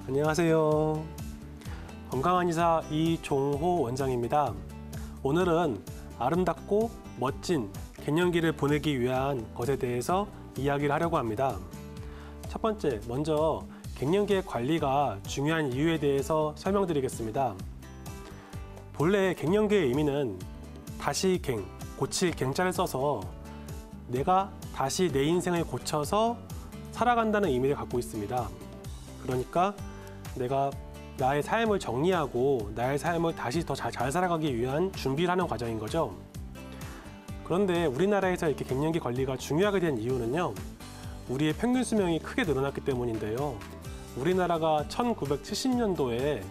안녕하세요. 건강한 의사 이종호 원장입니다. 오늘은 아름답고 멋진 갱년기를 보내기 위한 것에 대해서 이야기를 하려고 합니다. 첫 번째, 먼저 갱년기의 관리가 중요한 이유에 대해서 설명드리겠습니다. 본래 갱년기의 의미는 다시 갱, 고칠 갱자를 써서 내가 다시 내 인생을 고쳐서 살아간다는 의미를 갖고 있습니다. 그러니까 내가 나의 삶을 정리하고 나의 삶을 다시 더 잘 살아가기 위한 준비를 하는 과정인 거죠. 그런데 우리나라에서 이렇게 갱년기 관리가 중요하게 된 이유는요, 우리의 평균 수명이 크게 늘어났기 때문인데요. 우리나라가 1970년도에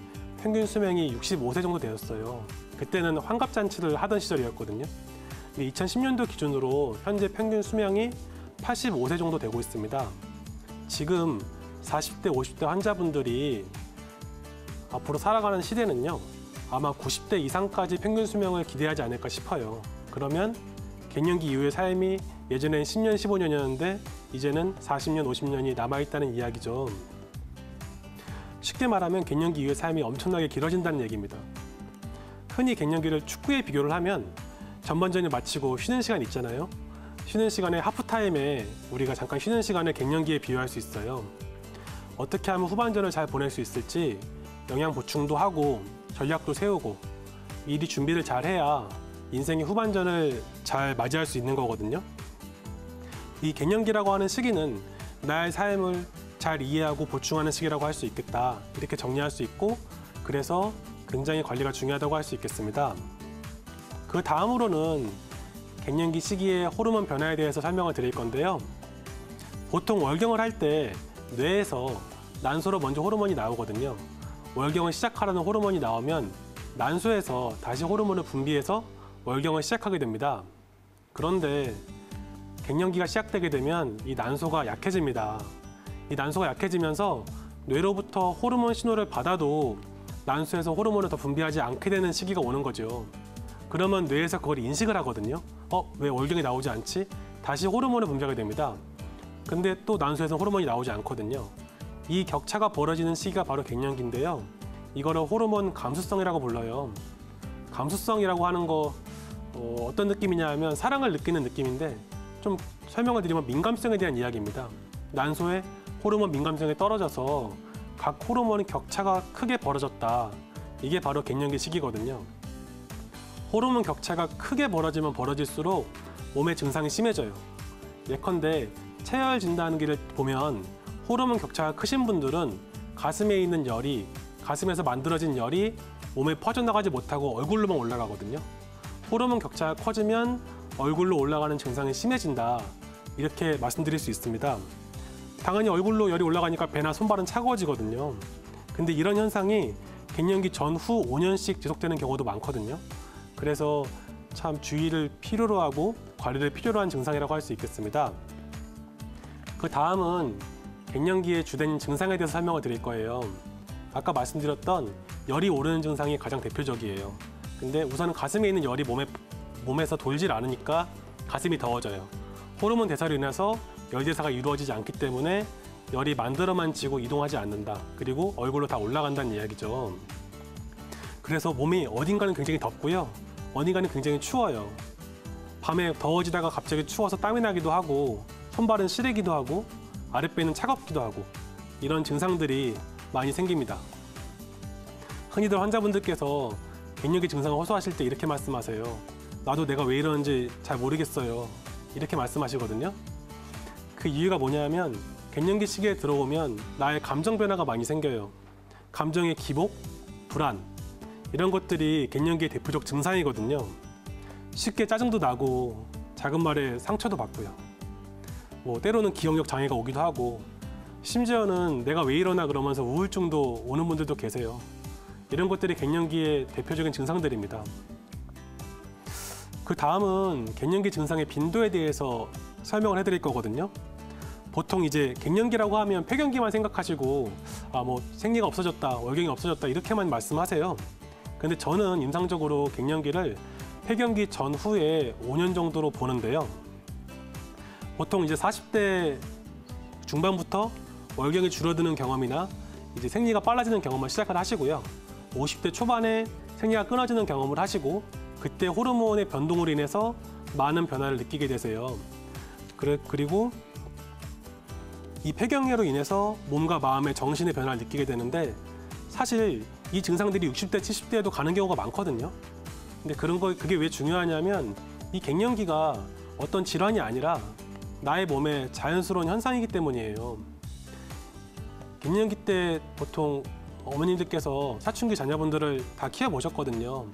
평균 수명이 65세 정도 되었어요. 그때는 환갑잔치를 하던 시절이었거든요. 근데 2010년도 기준으로 현재 평균 수명이 85세 정도 되고 있습니다. 지금 40대, 50대 환자분들이 앞으로 살아가는 시대는요, 아마 90대 이상까지 평균 수명을 기대하지 않을까 싶어요. 그러면 갱년기 이후의 삶이 예전엔 10년, 15년이었는데 이제는 40년, 50년이 남아있다는 이야기죠. 쉽게 말하면 갱년기 이후의 삶이 엄청나게 길어진다는 얘기입니다. 흔히 갱년기를 축구에 비교를 하면 전반전을 마치고 쉬는 시간 있잖아요. 쉬는 시간에 하프타임에 우리가 잠깐 쉬는 시간을 갱년기에 비유할 수 있어요. 어떻게 하면 후반전을 잘 보낼 수 있을지 영양 보충도 하고 전략도 세우고 미리 준비를 잘 해야 인생의 후반전을 잘 맞이할 수 있는 거거든요. 이 갱년기라고 하는 시기는 나의 삶을 잘 이해하고 보충하는 시기라고 할 수 있겠다, 이렇게 정리할 수 있고, 그래서 굉장히 관리가 중요하다고 할 수 있겠습니다. 그 다음으로는 갱년기 시기의 호르몬 변화에 대해서 설명을 드릴 건데요. 보통 월경을 할 때 뇌에서 난소로 먼저 호르몬이 나오거든요. 월경을 시작하라는 호르몬이 나오면 난소에서 다시 호르몬을 분비해서 월경을 시작하게 됩니다. 그런데 갱년기가 시작되게 되면 이 난소가 약해집니다. 이 난소가 약해지면서 뇌로부터 호르몬 신호를 받아도 난소에서 호르몬을 더 분비하지 않게 되는 시기가 오는 거죠. 그러면 뇌에서 그걸 인식을 하거든요. 왜 월경이 나오지 않지? 다시 호르몬을 분비하게 됩니다. 근데 또 난소에서 호르몬이 나오지 않거든요. 이 격차가 벌어지는 시기가 바로 갱년기인데요. 이거를 호르몬 감수성이라고 불러요. 감수성이라고 하는 거 어떤 느낌이냐 하면 사랑을 느끼는 느낌인데, 좀 설명을 드리면 민감성에 대한 이야기입니다. 난소의 호르몬 민감성이 떨어져서 각 호르몬의 격차가 크게 벌어졌다. 이게 바로 갱년기 시기거든요. 호르몬 격차가 크게 벌어지면 벌어질수록 몸의 증상이 심해져요. 예컨대 체열 진단기를 보면 호르몬 격차가 크신 분들은 가슴에 있는 열이, 가슴에서 만들어진 열이 몸에 퍼져나가지 못하고 얼굴로만 올라가거든요. 호르몬 격차가 커지면 얼굴로 올라가는 증상이 심해진다, 이렇게 말씀드릴 수 있습니다. 당연히 얼굴로 열이 올라가니까 배나 손발은 차가워지거든요. 근데 이런 현상이 갱년기 전후 5년씩 지속되는 경우도 많거든요. 그래서 참 주의를 필요로 하고 관리를 필요로 한 증상이라고 할 수 있겠습니다. 그 다음은 갱년기의 주된 증상에 대해서 설명을 드릴 거예요. 아까 말씀드렸던 열이 오르는 증상이 가장 대표적이에요. 근데 우선 가슴에 있는 열이 몸에서 돌질 않으니까 가슴이 더워져요. 호르몬 대사로 인해서 열 대사가 이루어지지 않기 때문에 열이 만들어만 지고 이동하지 않는다. 그리고 얼굴로 다 올라간다는 이야기죠. 그래서 몸이 어딘가는 굉장히 덥고요, 어딘가는 굉장히 추워요. 밤에 더워지다가 갑자기 추워서 땀이 나기도 하고, 손발은 시리기도 하고, 아랫배는 차갑기도 하고, 이런 증상들이 많이 생깁니다. 흔히들 환자분들께서 갱년기 증상을 호소하실 때 이렇게 말씀하세요. 나도 내가 왜 이러는지 잘 모르겠어요. 이렇게 말씀하시거든요. 그 이유가 뭐냐면 갱년기 시기에 들어오면 나의 감정 변화가 많이 생겨요. 감정의 기복, 불안, 이런 것들이 갱년기의 대표적 증상이거든요. 쉽게 짜증도 나고 작은 말에 상처도 받고요. 때로는 기억력 장애가 오기도 하고, 심지어는 내가 왜 이러나 그러면서 우울증도 오는 분들도 계세요. 이런 것들이 갱년기의 대표적인 증상들입니다. 그 다음은 갱년기 증상의 빈도에 대해서 설명을 해드릴 거거든요. 보통 이제 갱년기라고 하면 폐경기만 생각하시고 생리가 없어졌다, 월경이 없어졌다, 이렇게만 말씀하세요. 근데 저는 임상적으로 갱년기를 폐경기 전후에 5년 정도로 보는데요. 보통 이제 40대 중반부터 월경이 줄어드는 경험이나 이제 생리가 빨라지는 경험을 시작을 하시고요. 50대 초반에 생리가 끊어지는 경험을 하시고 그때 호르몬의 변동으로 인해서 많은 변화를 느끼게 되세요. 그리고 이 폐경계로 인해서 몸과 마음의 정신의 변화를 느끼게 되는데 사실 이 증상들이 60대, 70대에도 가는 경우가 많거든요. 근데 그게 왜 중요하냐면 이 갱년기가 어떤 질환이 아니라 나의 몸의 자연스러운 현상이기 때문이에요. 갱년기 때 보통 어머님들께서 사춘기 자녀분들을 다 키워보셨거든요.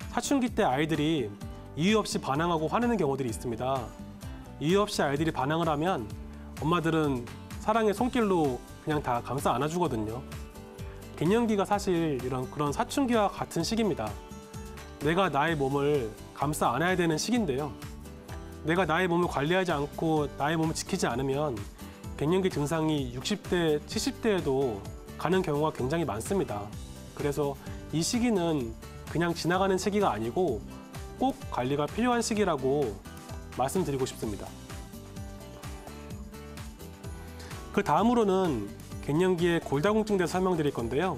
사춘기 때 아이들이 이유 없이 반항하고 화내는 경우들이 있습니다. 이유 없이 아이들이 반항을 하면 엄마들은 사랑의 손길로 그냥 다 감싸 안아주거든요. 갱년기가 사실 그런 사춘기와 같은 시기입니다. 내가 나의 몸을 감싸 안아야 되는 시기인데요. 내가 나의 몸을 관리하지 않고 나의 몸을 지키지 않으면 갱년기 증상이 60대, 70대에도 가는 경우가 굉장히 많습니다. 그래서 이 시기는 그냥 지나가는 시기가 아니고 꼭 관리가 필요한 시기라고 말씀드리고 싶습니다. 그 다음으로는 갱년기의 골다공증에 대해서 설명드릴 건데요.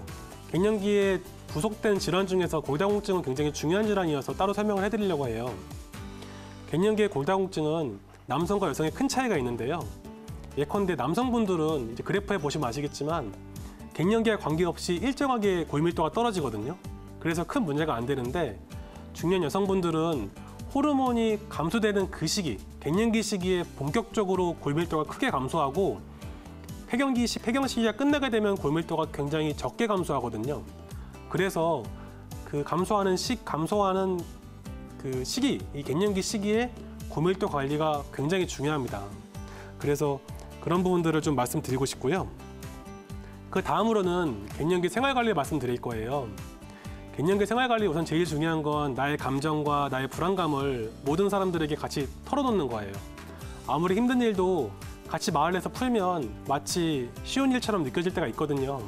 갱년기에 부속된 질환 중에서 골다공증은 굉장히 중요한 질환이어서 따로 설명을 해드리려고 해요. 갱년기의 골다공증은 남성과 여성의 큰 차이가 있는데요. 예컨대 남성분들은 이제 그래프에 보시면 아시겠지만 갱년기와 관계없이 일정하게 골밀도가 떨어지거든요. 그래서 큰 문제가 안 되는데 중년 여성분들은 호르몬이 감소되는 그 시기, 갱년기 시기에 본격적으로 골밀도가 크게 감소하고 폐경 시기가 끝나게 되면 골밀도가 굉장히 적게 감소하거든요. 그래서 그 감소하는 그 시기, 이 갱년기 시기에 골밀도 관리가 굉장히 중요합니다. 그래서 그런 부분들을 좀 말씀드리고 싶고요. 그 다음으로는 갱년기 생활관리 말씀드릴 거예요. 갱년기 생활관리 우선 제일 중요한 건 나의 감정과 나의 불안감을 모든 사람들에게 같이 털어놓는 거예요. 아무리 힘든 일도 같이 마을에서 풀면 마치 쉬운 일처럼 느껴질 때가 있거든요.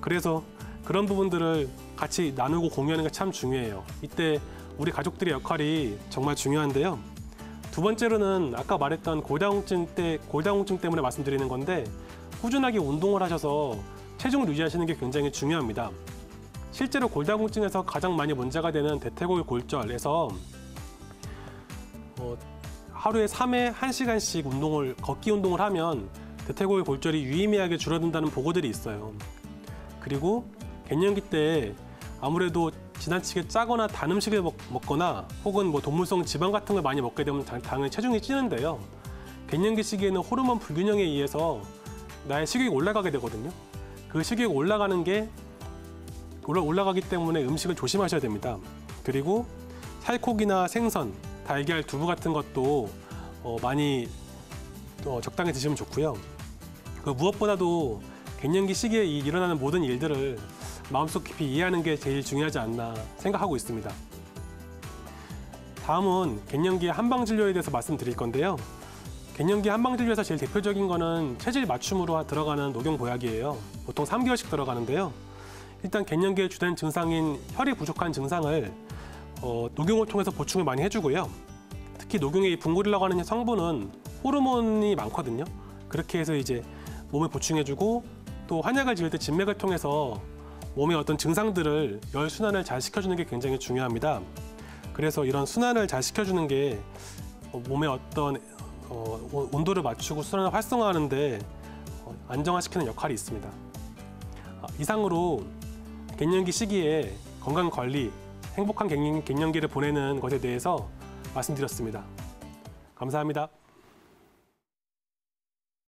그래서 그런 부분들을 같이 나누고 공유하는 게 참 중요해요. 이때 우리 가족들의 역할이 정말 중요한데요. 두 번째로는 아까 말했던 골다공증 때문에 말씀드리는 건데 꾸준하게 운동을 하셔서 체중을 유지하시는 게 굉장히 중요합니다. 실제로 골다공증에서 가장 많이 문제가 되는 대퇴골골절에서 하루에 3회 1시간씩 걷기 운동을 하면 대퇴골골절이 유의미하게 줄어든다는 보고들이 있어요. 그리고 갱년기 때 아무래도 지나치게 짜거나 단 음식을 먹거나 혹은 동물성 지방 같은 걸 많이 먹게 되면 당연히 체중이 찌는데요. 갱년기 시기에는 호르몬 불균형에 의해서 나의 식욕이 올라가게 되거든요. 그 식욕이 올라가기 때문에 음식을 조심하셔야 됩니다. 그리고 살코기나 생선, 달걀, 두부 같은 것도 많이 적당히 드시면 좋고요. 무엇보다도 갱년기 시기에 일어나는 모든 일들을 마음속 깊이 이해하는 게 제일 중요하지 않나 생각하고 있습니다. 다음은 갱년기의 한방진료에 대해서 말씀드릴 건데요. 갱년기 한방진료에서 제일 대표적인 거는 체질 맞춤으로 들어가는 녹용보약이에요. 보통 3개월씩 들어가는데요. 일단 갱년기의 주된 증상인 혈이 부족한 증상을 녹용을 통해서 보충을 많이 해주고요. 특히 녹용의 붕골이라고 하는 성분은 호르몬이 많거든요. 그렇게 해서 이제 몸에 보충해주고 또 한약을 지을 때 진맥을 통해서 몸의 어떤 증상들을 열 순환을 잘 시켜주는 게 굉장히 중요합니다. 그래서 이런 순환을 잘 시켜주는 게 몸의 어떤 온도를 맞추고 순환을 활성화하는데 안정화시키는 역할이 있습니다. 이상으로 갱년기 시기에 건강관리, 행복한 갱년기를 보내는 것에 대해서 말씀드렸습니다. 감사합니다.